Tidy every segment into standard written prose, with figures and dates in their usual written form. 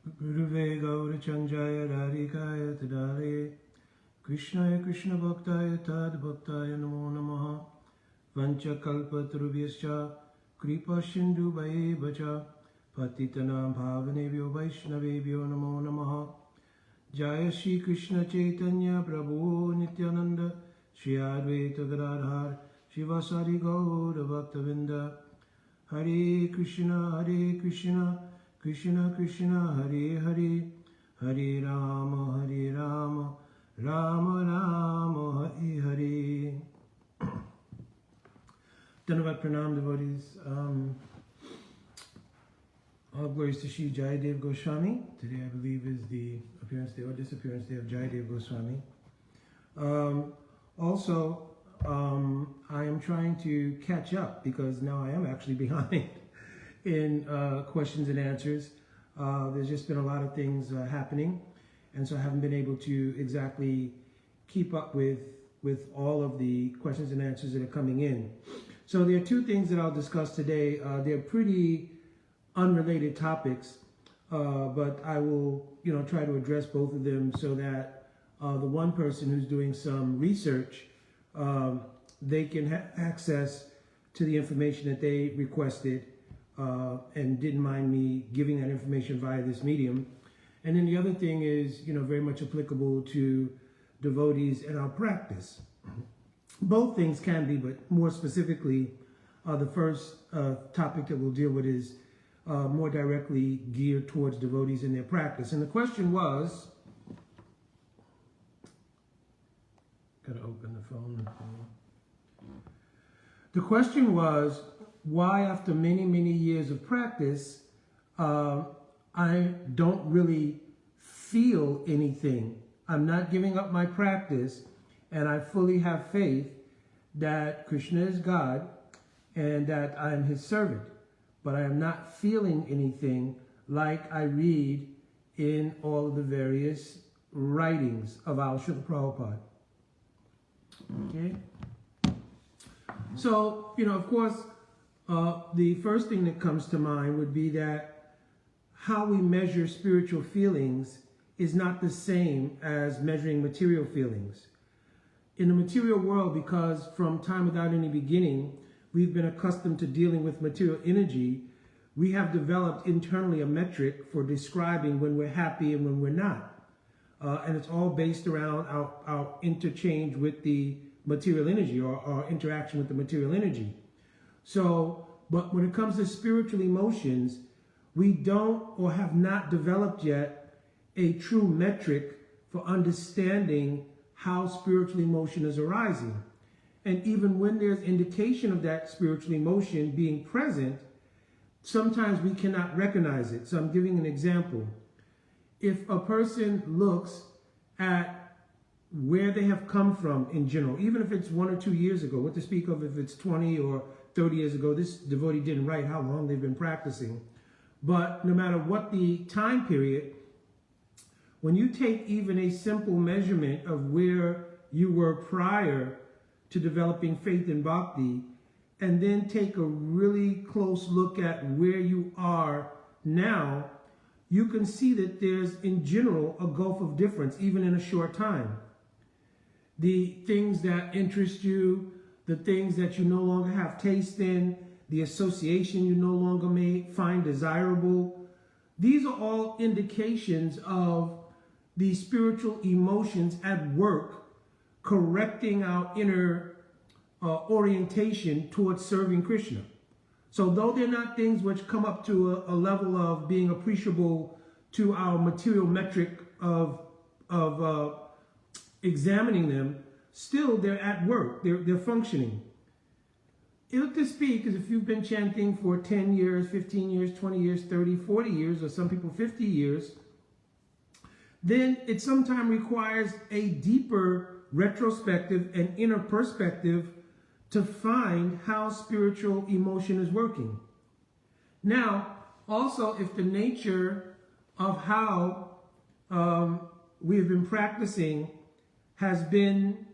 Guruve Gaura Chanjaya Radhikaya Tadare Krishnaya Krishna Bhaktaya Tad Bhaktaya Namo Namaha Vancha Kalpa Tarubhyascha Kripa Sindhu Bhaja Patitanam Bhavanebhyo Vaishnavebhyo Namo Namaha Jaya Shri Krishna Chaitanya Prabhu Nityananda Shri Advaita Gadadhar Shivasari Gaura Bhaktavinda Hare Krishna Krishna Krishna Hare Hare Hare Rama Rama Rama Hare Hare. Dhanavad Pranam, devotees. All glories to Shri Jayadev Goswami. Today I believe is the appearance day or disappearance day of Jayadev Goswami. I am trying to catch up because now I am actually behind in questions and answers. There's just been a lot of things happening, and so I haven't been able to exactly keep up with all of the questions and answers that are coming in. So there are two things that I'll discuss today. They're pretty unrelated topics, but I will try to address both of them so that the one person who's doing some research, they can have access to the information that they requested and didn't mind me giving that information via this medium. And then the other thing is, very much applicable to devotees in our practice. Both things can be, but more specifically, the first topic that we'll deal with is more directly geared towards devotees in their practice. And the question was, gotta open the phone. The question was, why after many, many years of practice, I don't really feel anything. I'm not giving up my practice, and I fully have faith that Krishna is God and that I am his servant. But I am not feeling anything like I read in all of the various writings of our Srila Prabhupada. Okay? So, of course, the first thing that comes to mind would be that how we measure spiritual feelings is not the same as measuring material feelings. In the material world, because from time without any beginning, we've been accustomed to dealing with material energy, we have developed internally a metric for describing when we're happy and when we're not. And it's all based around our interchange with the material energy, or our interaction with the material energy. So, but when it comes to spiritual emotions, we don't or have not developed yet a true metric for understanding how spiritual emotion is arising. And even when there's indication of that spiritual emotion being present, sometimes we cannot recognize it. So I'm giving an example. If a person looks at where they have come from in general, even if it's 1 or 2 years ago, what to speak of if it's 20 or 30 years ago, this devotee didn't write how long they've been practicing. But no matter what the time period, when you take even a simple measurement of where you were prior to developing faith in Bhakti, and then take a really close look at where you are now, you can see that there's, in general, a gulf of difference, even in a short time. The things that interest you, the things that you no longer have taste in, the association you no longer may find desirable, these are all indications of the spiritual emotions at work, correcting our inner orientation towards serving Krishna. So though they're not things which come up to a level of being appreciable to our material metric of examining them, still they're at work, they're functioning. To speak, is if you've been chanting for 10 years, 15 years, 20 years, 30, 40 years, or some people 50 years, then it sometimes requires a deeper retrospective and inner perspective to find how spiritual emotion is working. Now, also, if the nature of how we have been practicing has been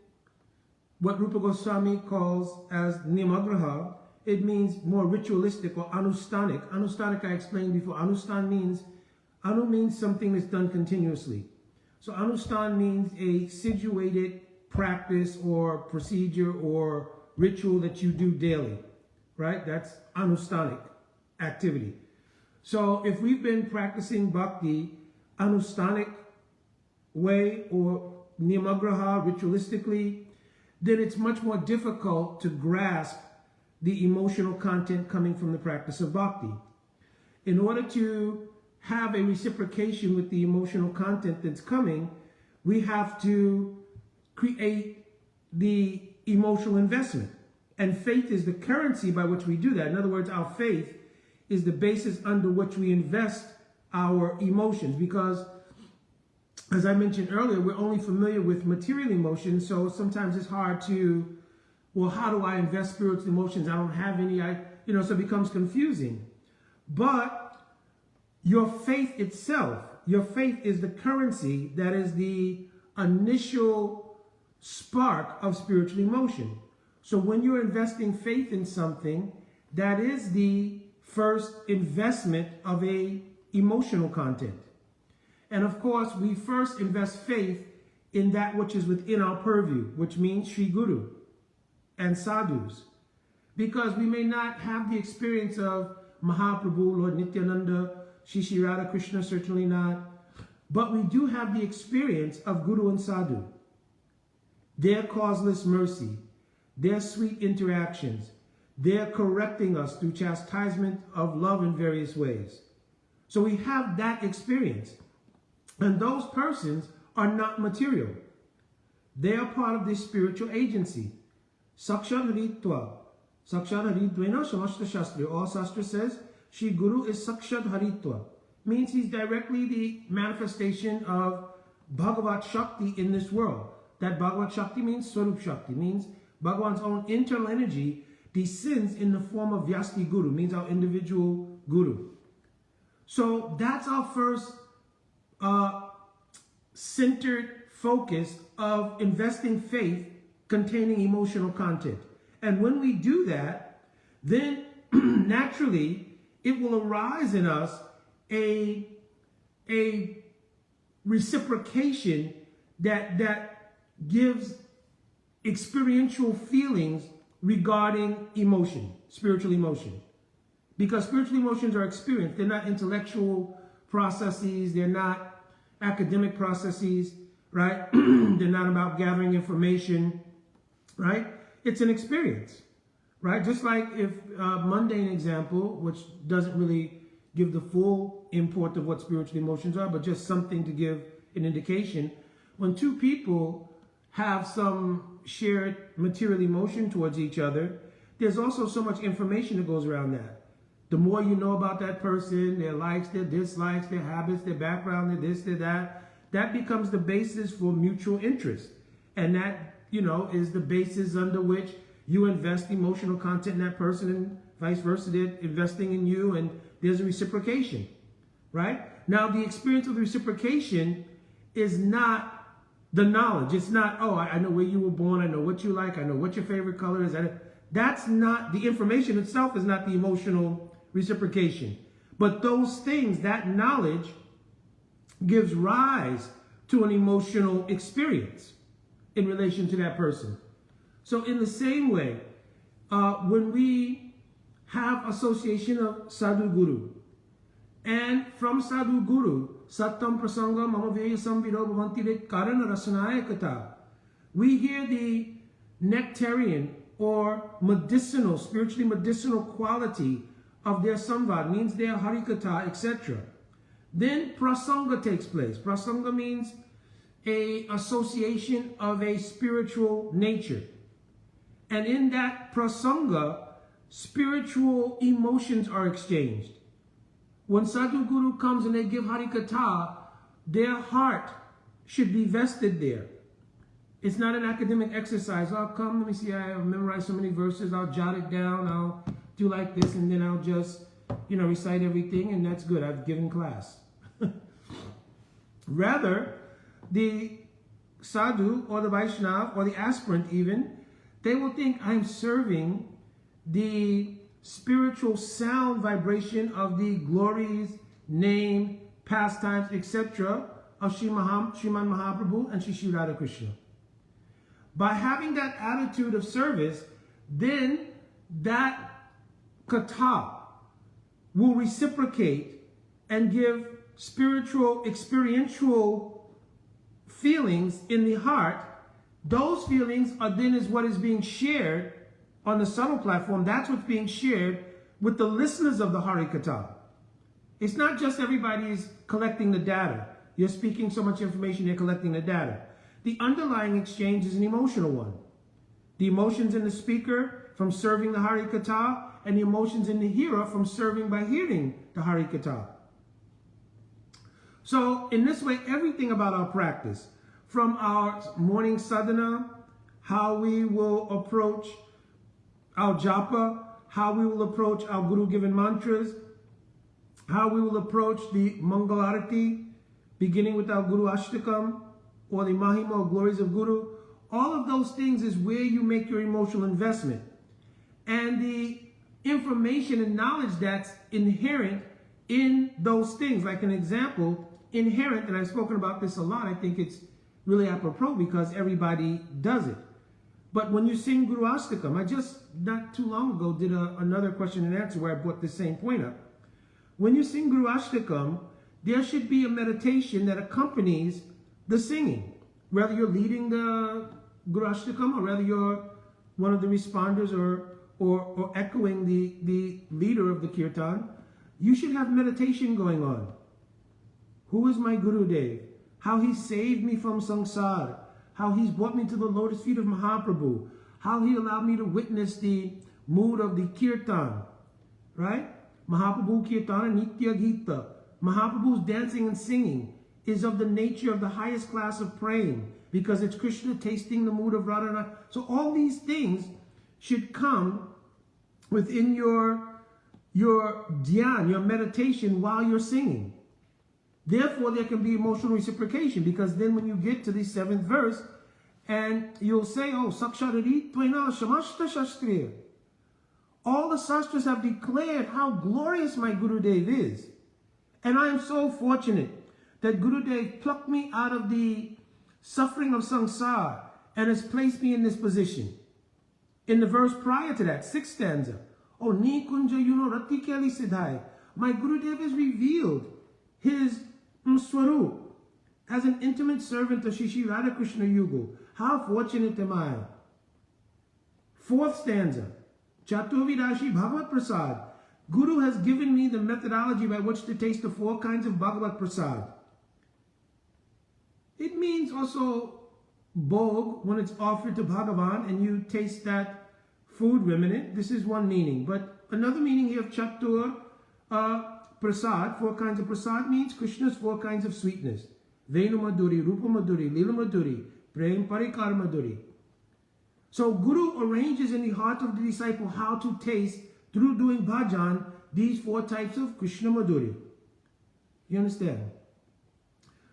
what Rupa Goswami calls as niyamagraha, it means more ritualistic or anusthanik. Anusthanik I explained before. Anusthan means Anu means something that's done continuously. So anustan means a situated practice or procedure or ritual that you do daily, right? That's anustanic activity. So if we've been practicing bhakti anustanic way or niyamagraha ritualistically, then it's much more difficult to grasp the emotional content coming from the practice of bhakti. In order to have a reciprocation with the emotional content that's coming, we have to create the emotional investment. And faith is the currency by which we do that. In other words, our faith is the basis under which we invest our emotions, because as I mentioned earlier, we're only familiar with material emotions, so sometimes it's hard to, well, how do I invest spiritual emotions? I don't have any, so it becomes confusing. But your faith itself, your faith is the currency that is the initial spark of spiritual emotion. So when you're investing faith in something, that is the first investment of a emotional content. And of course, we first invest faith in that which is within our purview, which means Sri Guru and sadhus. Because we may not have the experience of Mahaprabhu, Lord Nityananda, Shri Radha Krishna, certainly not. But we do have the experience of Guru and Sadhu. Their causeless mercy, their sweet interactions, their correcting us through chastisement of love in various ways. So we have that experience. And those persons are not material. They are part of this spiritual agency. Sakshat Haritva. Sakshat Haritva Samashta Shastri. All Shastra says, Shri Guru is Sakshat Haritva. Means he's directly the manifestation of Bhagavat Shakti in this world. That Bhagavat Shakti means Swarup Shakti, means Bhagavan's own internal energy descends in the form of Vyasti Guru, means our individual Guru. So that's our first centered focus of investing faith containing emotional content. And when we do that, then naturally it will arise in us a reciprocation that gives experiential feelings regarding emotion, spiritual emotion. Because spiritual emotions are experienced. They're not intellectual processes. They're not academic processes, right? They're not about gathering information, right? It's an experience, right? Just like if mundane example, which doesn't really give the full import of what spiritual emotions are, but just something to give an indication. When two people have some shared material emotion towards each other, there's also so much information that goes around that. The more you know about that person, their likes, their dislikes, their habits, their background, their this, their that, that becomes the basis for mutual interest. And that, is the basis under which you invest emotional content in that person and vice versa, they're investing in you, and there's a reciprocation, right? Now, the experience of the reciprocation is not the knowledge. It's not, oh, I know where you were born, I know what you like, I know what your favorite color is. That's not, the information itself is not the emotional reciprocation. But those things, that knowledge gives rise to an emotional experience in relation to that person. So in the same way, when we have association of Sadhu Guru, and from Sadhu Guru, Sattam Prasanga Mama Veya Samvido Bhavanti Karana Rasanaya Kata, we hear the nectarian or medicinal, spiritually medicinal quality of their samvad, means their harikatha, etc. Then prasanga takes place. Prasanga means a association of a spiritual nature. And in that prasanga, spiritual emotions are exchanged. When Sadhu Guru comes and they give harikatha, their heart should be vested there. It's not an academic exercise. I'll come, let me see, I have memorized so many verses, I'll jot it down, I'll do like this, and then I'll just, recite everything, and that's good, I've given class. Rather, the sadhu or the Vaishnava or the aspirant even, they will think I'm serving the spiritual sound vibration of the glories, name, pastimes, etc. of Sriman Mahaprabhu and Shri Radha Krishna. By having that attitude of service, then that katha will reciprocate and give spiritual, experiential feelings in the heart. Those feelings are then is what is being shared on the subtle platform. That's what's being shared with the listeners of the Hari Katha. It's not just everybody is collecting the data. You're speaking so much information, you're collecting the data. The underlying exchange is an emotional one. The emotions in the speaker from serving the Hari Katha, and the emotions in the hearer from serving by hearing the Hari Katha. So in this way, everything about our practice, from our morning sadhana, how we will approach our japa, how we will approach our Guru-given mantras, how we will approach the Mangalarati, beginning with our Guru Ashtakam, or the Mahima or glories of Guru, all of those things is where you make your emotional investment. And the information and knowledge that's inherent in those things, like an example, inherent, and I've spoken about this a lot, I think it's really apropos because everybody does it. But when you sing Guru Ashtakam, I just, not too long ago, did another question and answer where I brought the same point up. When you sing Guru Ashtakam, there should be a meditation that accompanies the singing. Whether you're leading the Guru Ashtakam or whether you're one of the responders or echoing the leader of the kirtan, you should have meditation going on. Who is my Guru Dev? How he saved me from samsara. How he's brought me to the lotus feet of Mahaprabhu. How he allowed me to witness the mood of the kirtan. Right? Mahaprabhu Kirtana Nitya Gita. Mahaprabhu's dancing and singing is of the nature of the highest class of praying because it's Krishna tasting the mood of Radha. So all these things should come within your dhyan, your meditation while you're singing. Therefore, there can be emotional reciprocation because then when you get to the 7th verse and you'll say, oh, Sakshadari Tvena Shamashta Shastriya. All the Shastras have declared how glorious my Gurudev is. And I am so fortunate that Gurudev plucked me out of the suffering of samsara and has placed me in this position. In the verse prior to that, 6th stanza, oh, Ni Kunja Yuno Rati Keli Siddhai, my Gurudev has revealed his Swarup as an intimate servant of Shri Radha Krishna Yugal. How fortunate am I? 4th stanza, Chaturvidashi Bhagavat Prasad. Guru has given me the methodology by which to taste the 4 kinds of Bhagavat Prasad. It means also bhog when it's offered to Bhagavan and you taste that food remnant. This is one meaning. But another meaning here of Chatur Prasad, 4 kinds of Prasad, means Krishna's 4 kinds of sweetness. Venu Madhuri, Rupa Madhuri, Lila Madhuri, Prem Parikar Madhuri. So Guru arranges in the heart of the disciple how to taste, through doing bhajan, these 4 types of Krishna Madhuri. You understand?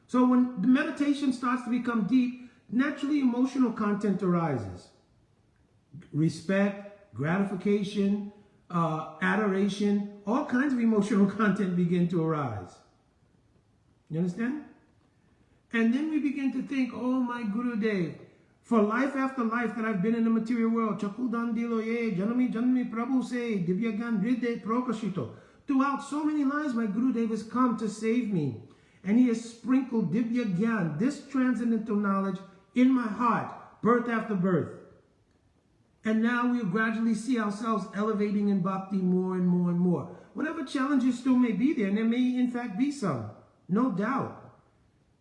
So when the meditation starts to become deep, naturally emotional content arises. Respect, gratification, adoration, all kinds of emotional content begin to arise. You understand? And then we begin to think, oh my Gurudev, for life after life that I've been in the material world, Chakudan Diloye, Janami Janami Prabhu Se, Divyagan Ride Prokashito. Throughout so many lives, my Gurudev has come to save me. And he has sprinkled Divya Gyan, this transcendental knowledge, in my heart, birth after birth. And now we gradually see ourselves elevating in bhakti more and more and more. Whatever challenges still may be there, and there may in fact be some, no doubt.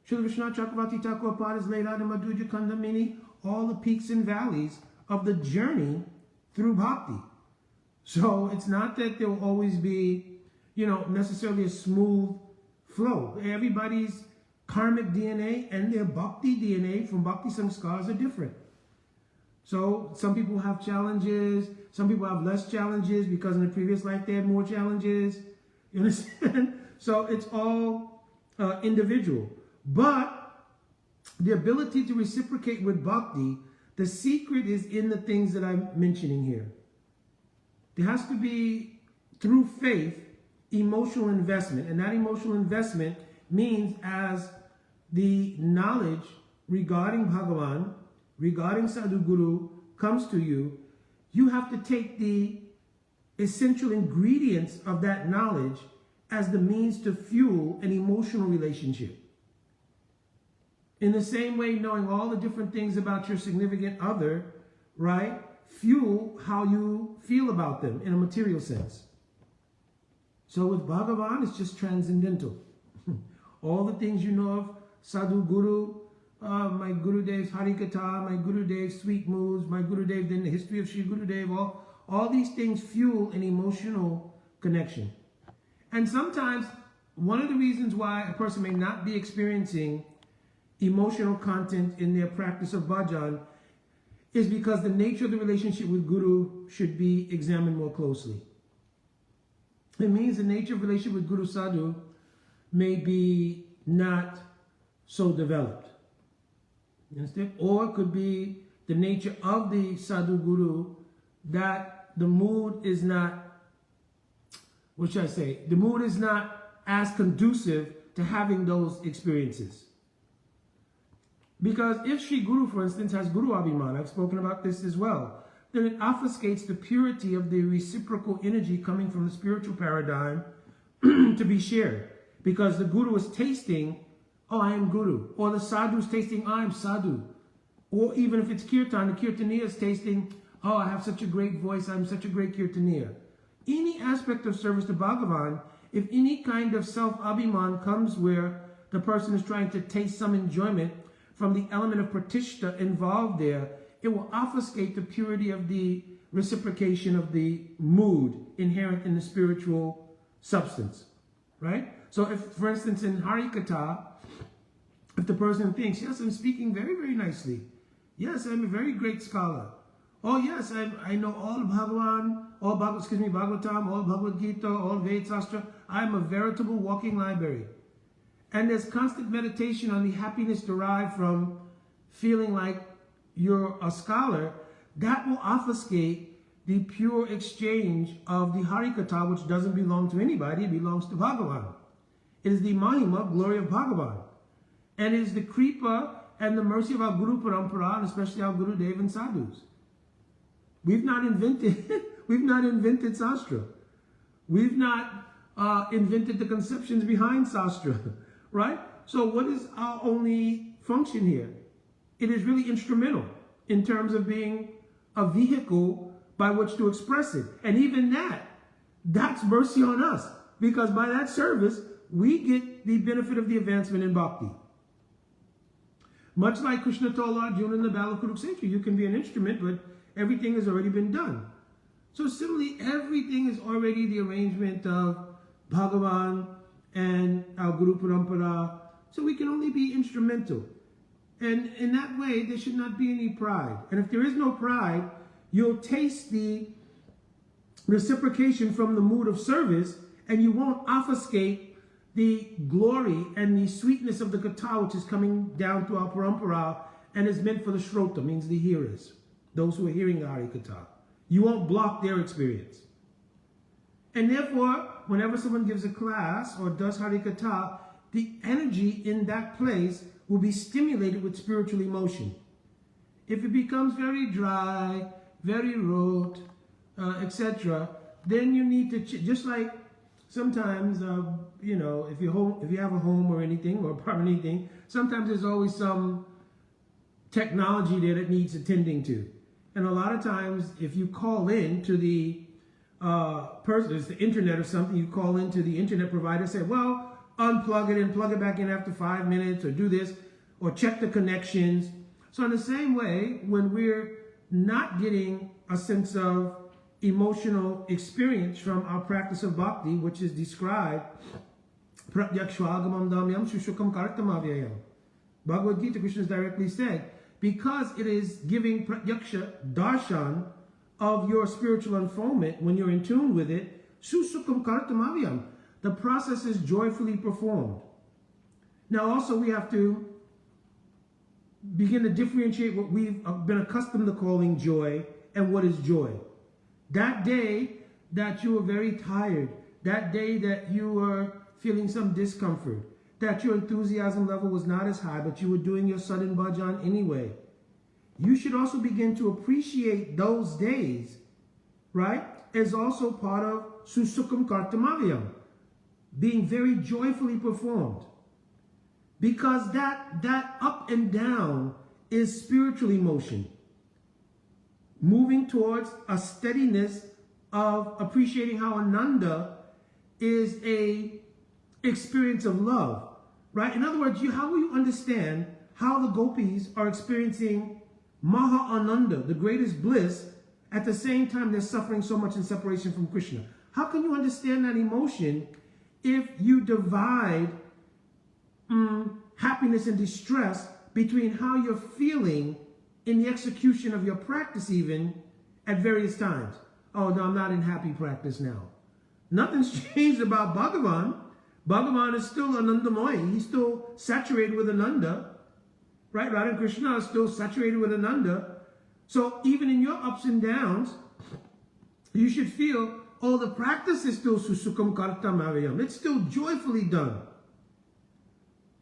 Srila Vishnu Chakravarti Thakur Pad has laid out in Madhurya Kandamini all the peaks and valleys of the journey through bhakti. So it's not that there will always be, necessarily a smooth flow. Everybody's karmic DNA and their bhakti DNA from bhakti samskars are different. So some people have challenges, some people have less challenges because in the previous life they had more challenges. You understand? So it's all individual. But the ability to reciprocate with bhakti, the secret is in the things that I'm mentioning here. There has to be, through faith, emotional investment. And that emotional investment means as the knowledge regarding Bhagavan, regarding Sadhu Guru comes to you, you have to take the essential ingredients of that knowledge as the means to fuel an emotional relationship. In the same way, knowing all the different things about your significant other, right, fuel how you feel about them in a material sense. So with Bhagavan, it's just transcendental. All the things you know of, Sadhu Guru, my Gurudev's Harikatha, my Gurudev's sweet moods, my Gurudev, then the history of Sri Gurudev, all these things fuel an emotional connection. And sometimes one of the reasons why a person may not be experiencing emotional content in their practice of bhajan is because the nature of the relationship with Guru should be examined more closely. It means the nature of relationship with Guru Sadhu may be not so developed. You understand? Or it could be the nature of the Sadhu Guru that the mood is not, what should I say? The mood is not as conducive to having those experiences. Because if Sri Guru, for instance, has Guru Abhiman, I've spoken about this as well, then it obfuscates the purity of the reciprocal energy coming from the spiritual paradigm to be shared. Because the Guru is tasting, oh, I am Guru. Or the Sadhu is tasting, I am Sadhu. Or even if it's Kirtan, the Kirtaniya is tasting, oh, I have such a great voice, I'm such a great Kirtaniya. Any aspect of service to Bhagavan, if any kind of self-abhiman comes where the person is trying to taste some enjoyment from the element of pratishta involved there, it will obfuscate the purity of the reciprocation of the mood inherent in the spiritual substance, right? So if, for instance, in Harikatha, if the person thinks, yes, I'm speaking very, very nicely. Yes, I'm a very great scholar. Oh, yes, I know all Bhagavan, all Bhagavatam, all Bhagavad Gita, all Vedic Sastra. I'm a veritable walking library. And there's constant meditation on the happiness derived from feeling like you're a scholar. That will obfuscate the pure exchange of the Harikatha, which doesn't belong to anybody, it belongs to Bhagavan. It is the Mahima, glory of Bhagavan. And it is the Kripa and the mercy of our Guru Parampara, and especially our Guru Dev and Sadhus. We've not invented Sastra. We've not invented the conceptions behind Sastra, right? So what is our only function here? It is really instrumental in terms of being a vehicle by which to express it. And even that's mercy on us, because by that service, we get the benefit of the advancement in Bhakti. Much like Krishna told Arjuna in the Battle of Kurukshetra, you can be an instrument, but everything has already been done. So similarly, everything is already the arrangement of Bhagavan and our Guru Parampara. So we can only be instrumental. And in that way, there should not be any pride. And if there is no pride, you'll taste the reciprocation from the mood of service, and you won't obfuscate the glory and the sweetness of the katha, which is coming down to our parampara and is meant for the shrota, means the hearers, those who are hearing the Harikatha. You won't block their experience. And therefore, whenever someone gives a class or does Harikatha, the energy in that place will be stimulated with spiritual emotion. If it becomes very dry, very rote, etc., then you need to, just like sometimes, if you have a home or anything, or apartment or anything, sometimes there's always some technology there that needs attending to. And a lot of times, if you call in to the person, it's the internet or something, you call into the internet provider, say, well, unplug it and plug it back in after 5 minutes, or do this, or check the connections. So in the same way, when we're not getting a sense of emotional experience from our practice of bhakti, which is described, Bhagavad Gita, Krishna is directly said, because it is giving pratyaksha darshan of your spiritual unfoldment when you're in tune with it, susukam kartamavyam, the process is joyfully performed. Now also we have to begin to differentiate what we've been accustomed to calling joy and what is joy. That day that you were very tired, that day that you were feeling some discomfort, that your enthusiasm level was not as high, but you were doing your sudden bhajan anyway. You should also begin to appreciate those days, right, as also part of Susukam Kartamavyam, being very joyfully performed. Because that up and down is spiritual emotion, moving towards a steadiness of appreciating how Ananda is a experience of love, right? In other words, how will you understand how the gopis are experiencing Maha Ananda, the greatest bliss, at the same time they're suffering so much in separation from Krishna? How can you understand that emotion if you divide happiness and distress between how you're feeling in the execution of your practice even at various times? Oh, no, I'm not in happy practice now. Nothing's changed about Bhagavan. Bhagavan is still Anandamoy. He's still saturated with Ananda. Right? Radha and Krishna are still saturated with Ananda. So even in your ups and downs, you should feel, oh, the practice is still Susukam Kartam Avyam. It's still joyfully done.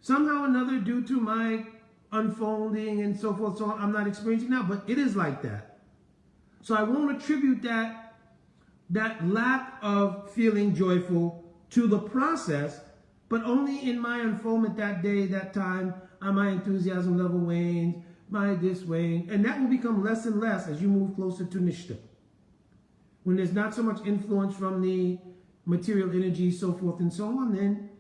Somehow or another, due to my unfolding and so forth, so on, I'm not experiencing now, but it is like that. So I won't attribute that lack of feeling joyful to the process, but only in my unfoldment that day, that time, my enthusiasm level wanes, my this wanes, and that will become less and less as you move closer to Nishta. When there's not so much influence from the material energy, so forth and so on, then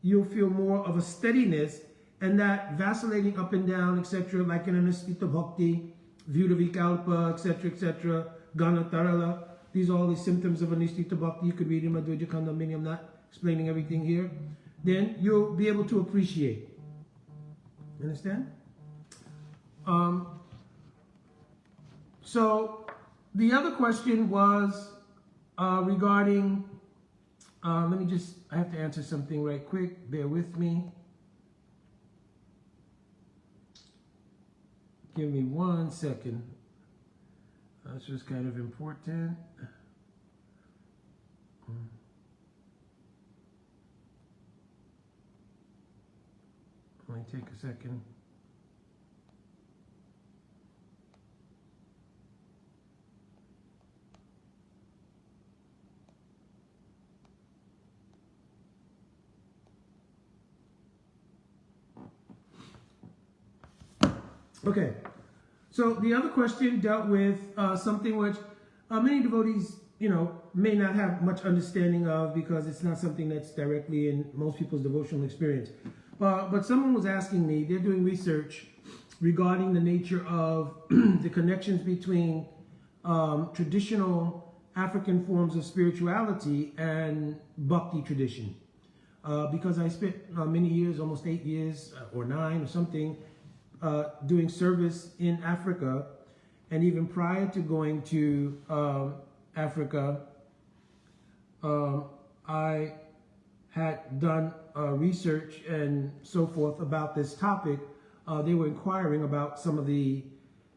you'll feel more of a steadiness, and that vacillating up and down, etc., like in Anistita Bhakti, Vyuda Vikalpa, etc., Gana Tarala. These are all the symptoms of Anistita Bhakti. You could read in Madhurya Kandamini. I'm not explaining everything here. Then you'll be able to appreciate. Understand? So the other question was regarding, I have to answer something right quick. Bear with me. Give me 1 second. This was kind of important. Let me take a second. Okay, so the other question dealt with something which many devotees, may not have much understanding of because it's not something that's directly in most people's devotional experience. But someone was asking me, they're doing research regarding the nature of the connections between traditional African forms of spirituality and Bhakti tradition. Because I spent many years, almost 8 years or 9 or something, doing service in Africa, and even prior to going to Africa, I had done research and so forth about this topic. They were inquiring about some of the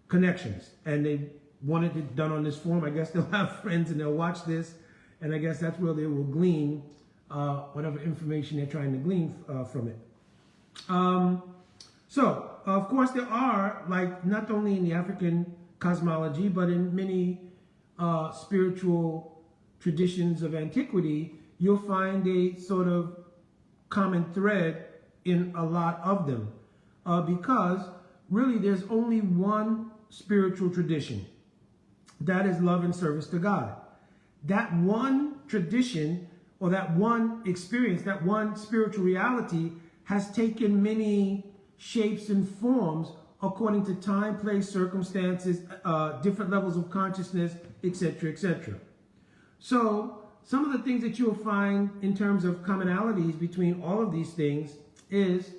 connections, and they wanted it done on this forum. I guess they'll have friends and they'll watch this, and I guess that's where they will glean whatever information they're trying to glean from it. So, of course, there are, like, not only in the African cosmology, but in many spiritual traditions of antiquity, you'll find a sort of common thread in a lot of them. Because, really, there's only one spiritual tradition. That is love and service to God. That one tradition, or that one experience, that one spiritual reality has taken many shapes and forms according to time, place, circumstances, different levels of consciousness, etc., etc. So some of the things that you'll find in terms of commonalities between all of these things is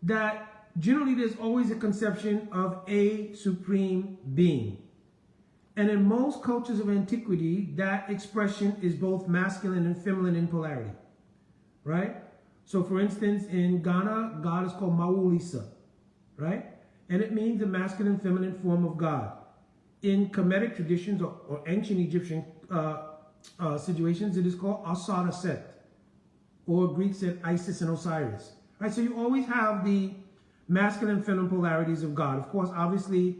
that generally there's always a conception of a supreme being. And in most cultures of antiquity, that expression is both masculine and feminine in polarity. Right? So for instance, in Ghana, God is called Mawulisa, right? And it means the masculine feminine form of God. In Kemetic traditions or ancient Egyptian situations, it is called Asara Set, or Greek said Isis and Osiris. Right? So you always have the masculine and feminine polarities of God. Of course, obviously,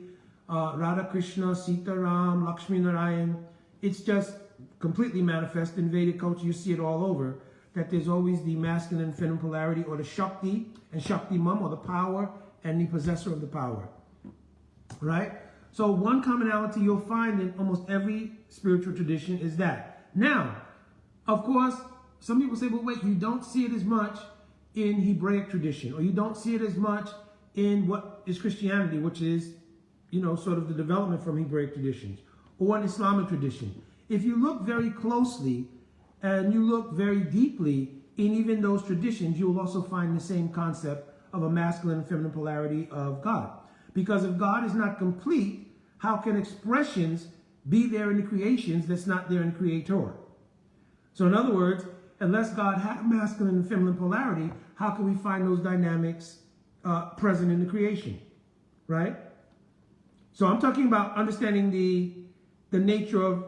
Radha Krishna, Sita Ram, Lakshmi Narayan, it's just completely manifest in Vedic culture. You see it all over, that there's always the masculine and feminine polarity, or the Shakti and Shakti Mum, or the power and the possessor of the power. Right? So one commonality you'll find in almost every spiritual tradition is that. Now, of course, some people say, well, wait, you don't see it as much in Hebraic tradition, or you don't see it as much in what is Christianity, which is, you know, sort of the development from Hebraic traditions, or an Islamic tradition. If you look very closely and you look very deeply in even those traditions, you will also find the same concept of a masculine and feminine polarity of God. Because if God is not complete, how can expressions be there in the creations that's not there in the Creator? So in other words, unless God had a masculine and feminine polarity, how can we find those dynamics present in the creation, right? So I'm talking about understanding the nature of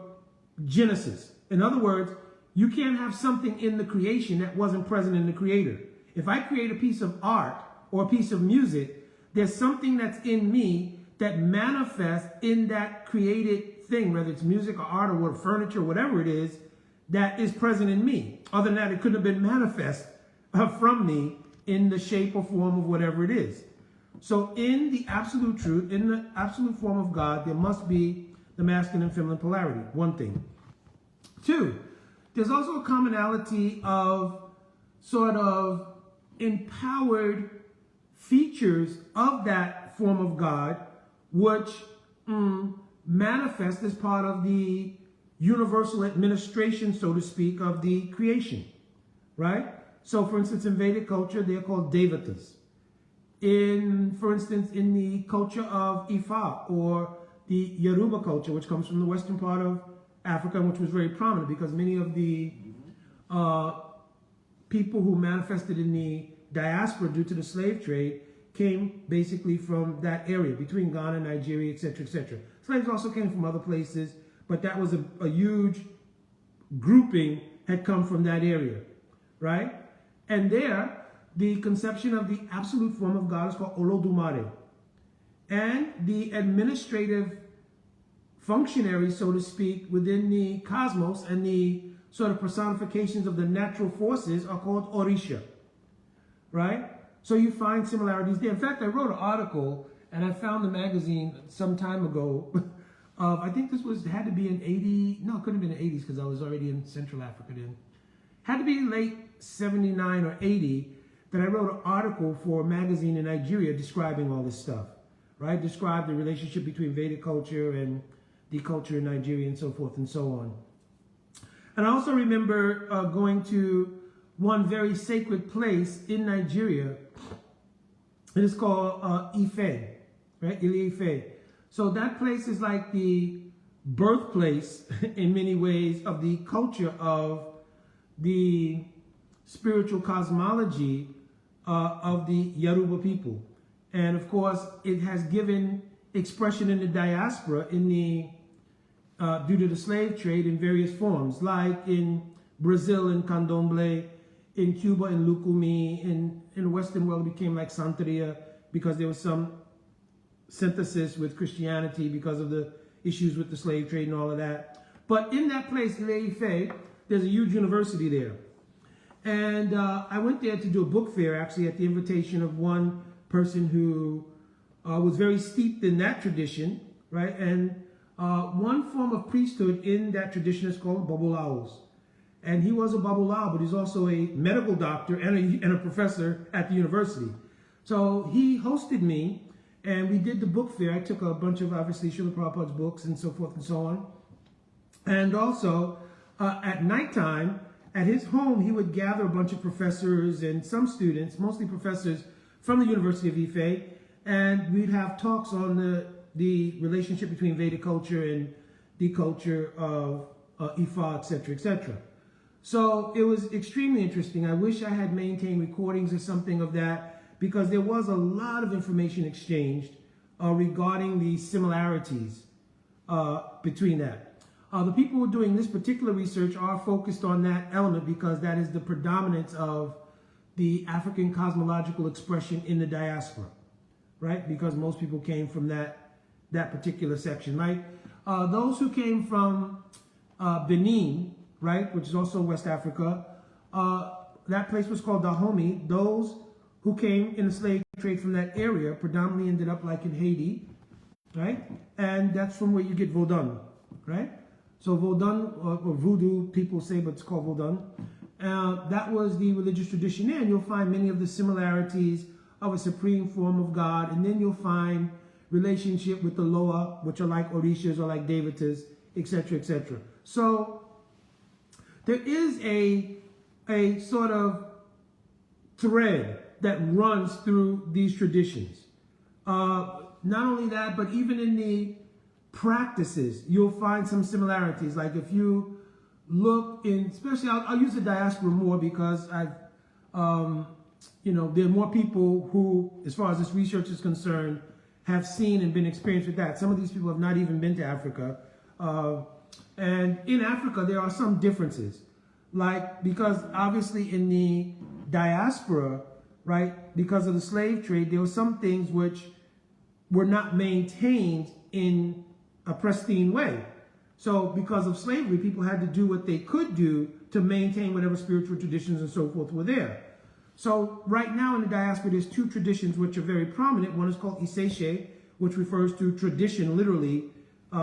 Genesis. In other words, you can't have something in the creation that wasn't present in the Creator. If I create a piece of art or a piece of music, there's something that's in me that manifests in that created thing, whether it's music or art or furniture, whatever it is, that is present in me. Other than that, it couldn't have been manifest from me in the shape or form of whatever it is. So in the absolute truth, in the absolute form of God, there must be the masculine and feminine polarity, one thing. Two, there's also a commonality of sort of empowered features of that form of God, which manifest as part of the universal administration, so to speak, of the creation, right? So, for instance, in Vedic culture, they're called devatas. For instance, in the culture of Ifa, or the Yoruba culture, which comes from the western part of Africa, which was very prominent because many of the people who manifested in the diaspora due to the slave trade came basically from that area, between Ghana, Nigeria, etc., etc. Slaves also came from other places, but that was a huge grouping had come from that area, right? And there, the conception of the absolute form of God is called Olodumare. And the administrative functionaries, so to speak, within the cosmos and the sort of personifications of the natural forces are called Orisha, right? So you find similarities there. In fact, I wrote an article, and I found the magazine some time ago. I think this had to be in 80, no, it couldn't have been in the 80s because I was already in Central Africa then. Had to be late 79 or 80 that I wrote an article for a magazine in Nigeria describing all this stuff, right? Describe the relationship between Vedic culture and the culture in Nigeria and so forth and so on. And I also remember going to one very sacred place in Nigeria. It is called Ife, right? Ile-Ife. So that place is like the birthplace in many ways of the culture of the spiritual cosmology of the Yoruba people. And of course, it has given expression in the diaspora in the due to the slave trade in various forms, like in Brazil in Candomblé, in Cuba in Lucumi, in the Western world it became like Santeria because there was some synthesis with Christianity because of the issues with the slave trade and all of that. But in that place, Ile-Ife, there's a huge university there. And I went there to do a book fair, actually, at the invitation of one person who was very steeped in that tradition, right? And one form of priesthood in that tradition is called Babalaos. And he was a Babalao, but he's also a medical doctor and a professor at the university. So he hosted me, and we did the book fair. I took a bunch of, obviously, Srila Prabhupada's books and so forth and so on. And also, at nighttime, at his home, he would gather a bunch of professors and some students, mostly professors from the University of Ife, and we'd have talks on the relationship between Vedic culture and the culture of Ifa, etc., etc. So it was extremely interesting. I wish I had maintained recordings or something of that, because there was a lot of information exchanged regarding the similarities between that. The people who are doing this particular research are focused on that element because that is the predominance of the African cosmological expression in the diaspora, right? Because most people came from that particular section, right? Those who came from Benin, right, which is also West Africa, that place was called Dahomey. Those who came in the slave trade from that area predominantly ended up like in Haiti, right? And that's from where you get Vodun, right? So Vodun, or Voodoo, people say, but it's called Vodun. That was the religious tradition there, and you'll find many of the similarities of a supreme form of God, and then you'll find relationship with the Loa, which are like Orishas or like Devatas, etc., etc. So there is a sort of thread that runs through these traditions. Not only that, but even in the practices, you'll find some similarities. Like if you look in, especially I'll use the diaspora more because I've, there are more people who, as far as this research is concerned, have seen and been experienced with that. Some of these people have not even been to Africa. And in Africa, there are some differences. Like, because obviously in the diaspora, right, because of the slave trade, there were some things which were not maintained in a pristine way. So because of slavery, people had to do what they could do to maintain whatever spiritual traditions and so forth were there. So right now in the diaspora, there's two traditions which are very prominent. One is called Iseshe, which refers to tradition, literally,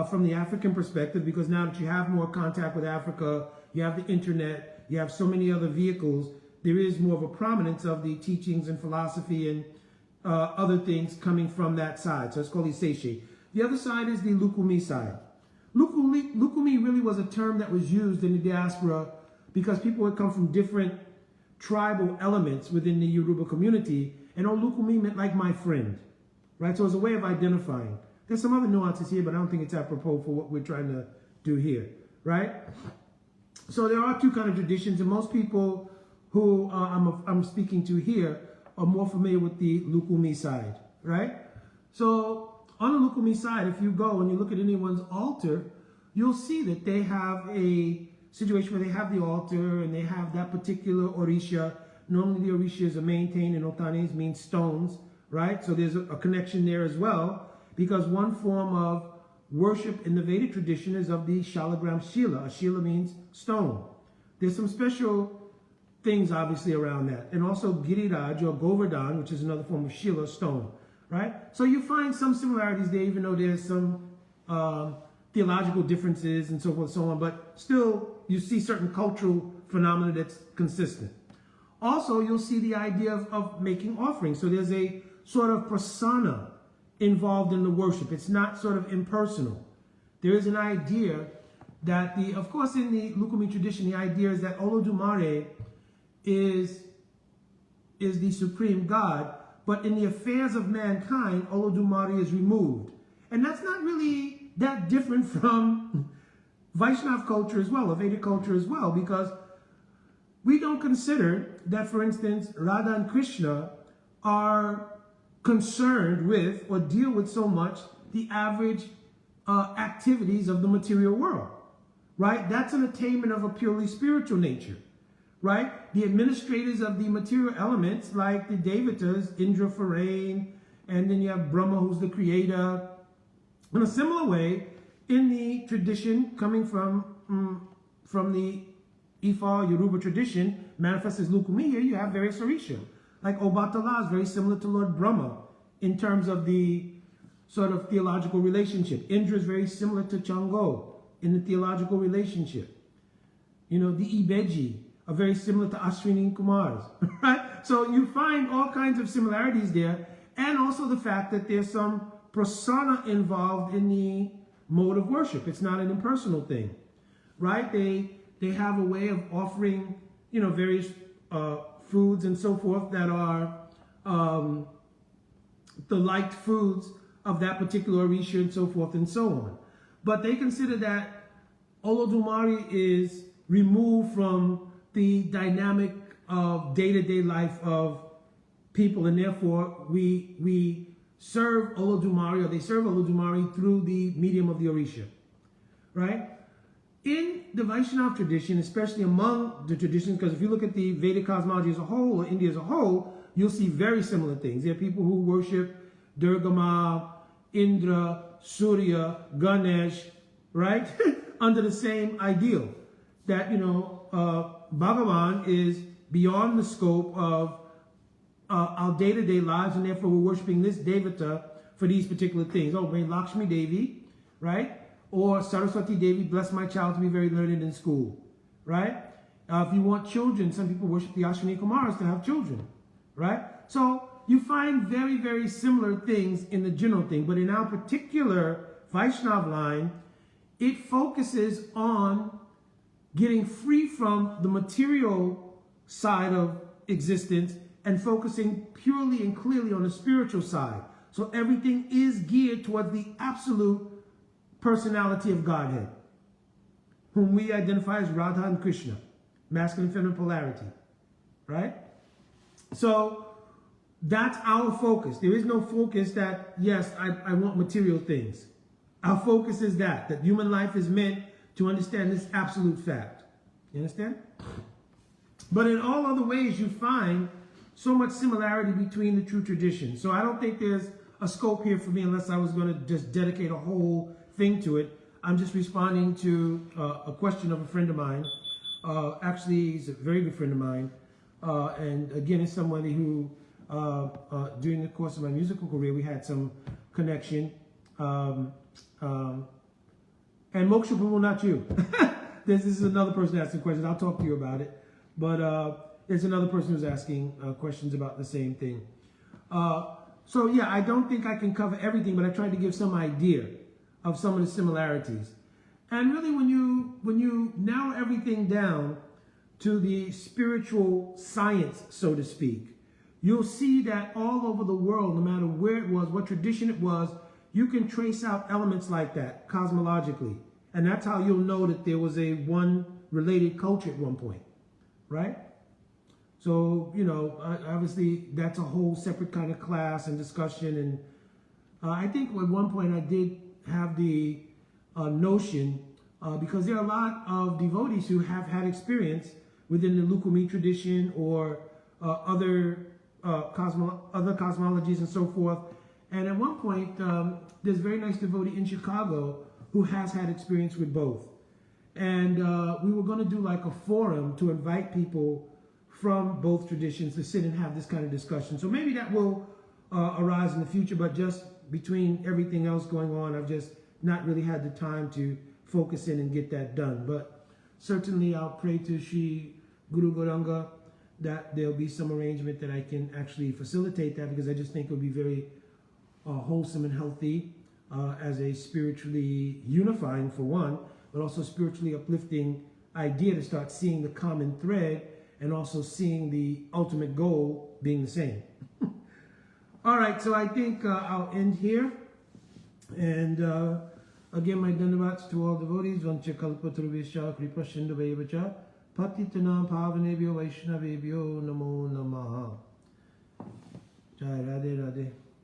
from the African perspective, because now that you have more contact with Africa, you have the internet, you have so many other vehicles, there is more of a prominence of the teachings and philosophy and other things coming from that side. So it's called Iseshe. The other side is the Lukumi side. Lukumi really was a term that was used in the diaspora because people had come from different tribal elements within the Yoruba community, and Lukumi meant like my friend, right? So it's a way of identifying. There's some other nuances here, but I don't think it's apropos for what we're trying to do here, right? So there are two kind of traditions, and most people who I'm speaking to here are more familiar with the Lukumi side, right? So on the Lukumi side, if you go and you look at anyone's altar, you'll see that they have a situation where they have the altar and they have that particular Orisha. Normally the Orishas are maintained in Otanes, means stones, right? So there's a connection there as well, because one form of worship in the Vedic tradition is of the Shalagram Shila. A Shila means stone. There's some special things obviously around that. And also Giriraj or Govardhan, which is another form of Shila, stone, right? So you find some similarities there, even though there's some theological differences and so forth and so on, but still you see certain cultural phenomena that's consistent. Also, you'll see the idea of making offerings. So there's a sort of persona involved in the worship. It's not sort of impersonal. There is an idea that of course in the Lukumi tradition, the idea is that Olodumare is the supreme God, but in the affairs of mankind, Olodumare is removed. And that's not really that different from Vaishnav culture as well, or Vedic culture as well, because we don't consider that, for instance, Radha and Krishna are concerned with or deal with so much the average activities of the material world, right? That's an attainment of a purely spiritual nature, right? The administrators of the material elements, like the Devatas, Indra for rain, and then you have Brahma, who's the creator. In a similar way, in the tradition coming from the Ifa Yoruba tradition, manifest as Lukumi, here you have various Orisha. Like Obatala is very similar to Lord Brahma in terms of the sort of theological relationship. Indra is very similar to Chango in the theological relationship. You know, the Ibeji are very similar to Ashwini and Kumars, right? So you find all kinds of similarities there, and also the fact that there's some persona involved in the mode of worship. It's not an impersonal thing, right? They have a way of offering, various foods and so forth that are the liked foods of that particular Orisha and so forth and so on. But they consider that Olodumare is removed from the dynamic of day-to-day life of people, and therefore we serve Olodumare, or they serve Olodumare through the medium of the Orisha, right? In the Vaishnava tradition, especially among the traditions, because if you look at the Vedic cosmology as a whole, or India as a whole, you'll see very similar things. There are people who worship Durga Ma, Indra, Surya, Ganesh, right? Under the same ideal that, Bhagavan is beyond the scope of our day-to-day lives, and therefore we're worshiping this Devata for these particular things. Oh, may Lakshmi Devi, right? Or Saraswati Devi, bless my child to be very learned in school, right? If you want children, some people worship the Ashwini Kumaras to have children, right? So you find very, very similar things in the general thing, but in our particular Vaishnava line, it focuses on getting free from the material side of existence and focusing purely and clearly on the spiritual side. So everything is geared towards the absolute personality of Godhead, whom we identify as Radha and Krishna, masculine and feminine polarity, right? So that's our focus. There is no focus that, yes, I want material things. Our focus is that human life is meant to understand this absolute fact. You understand? But in all other ways, you find so much similarity between the true traditions. So I don't think there's a scope here for me unless I was going to just dedicate a whole thing to it. I'm just responding to a question of a friend of mine. Actually, he's a very good friend of mine. And again, it's somebody who, during the course of my musical career, we had some connection. And Moksha Prabhu, not you. This is another person asking questions. I'll talk to you about it. But there's another person who's asking questions about the same thing. So yeah, I don't think I can cover everything, but I tried to give some idea of some of the similarities. And really, when you narrow everything down to the spiritual science, so to speak, you'll see that all over the world, no matter where it was, what tradition it was, you can trace out elements like that cosmologically. And that's how you'll know that there was a one related culture at one point, right? So, obviously that's a whole separate kind of class and discussion. And I think at one point I did have the notion, because there are a lot of devotees who have had experience within the Lukumi tradition or other cosmologies and so forth. And at one point, there's a very nice devotee in Chicago who has had experience with both. And we were going to do like a forum to invite people from both traditions to sit and have this kind of discussion. So maybe that will arise in the future, but just between everything else going on, I've just not really had the time to focus in and get that done. But certainly I'll pray to Sri Guru Gauranga that there'll be some arrangement that I can actually facilitate that, because I just think it would be very wholesome and healthy as a spiritually unifying, for one, but also spiritually uplifting idea to start seeing the common thread and also seeing the ultimate goal being the same. All right, so I think I'll end here. And again, my dandavats to all devotees. Vancha kalpatruvesha kripa sindhuvevacha patitanam pavanebhyo vaishnavebhyo namo namaha. Jai Radhe Radhe.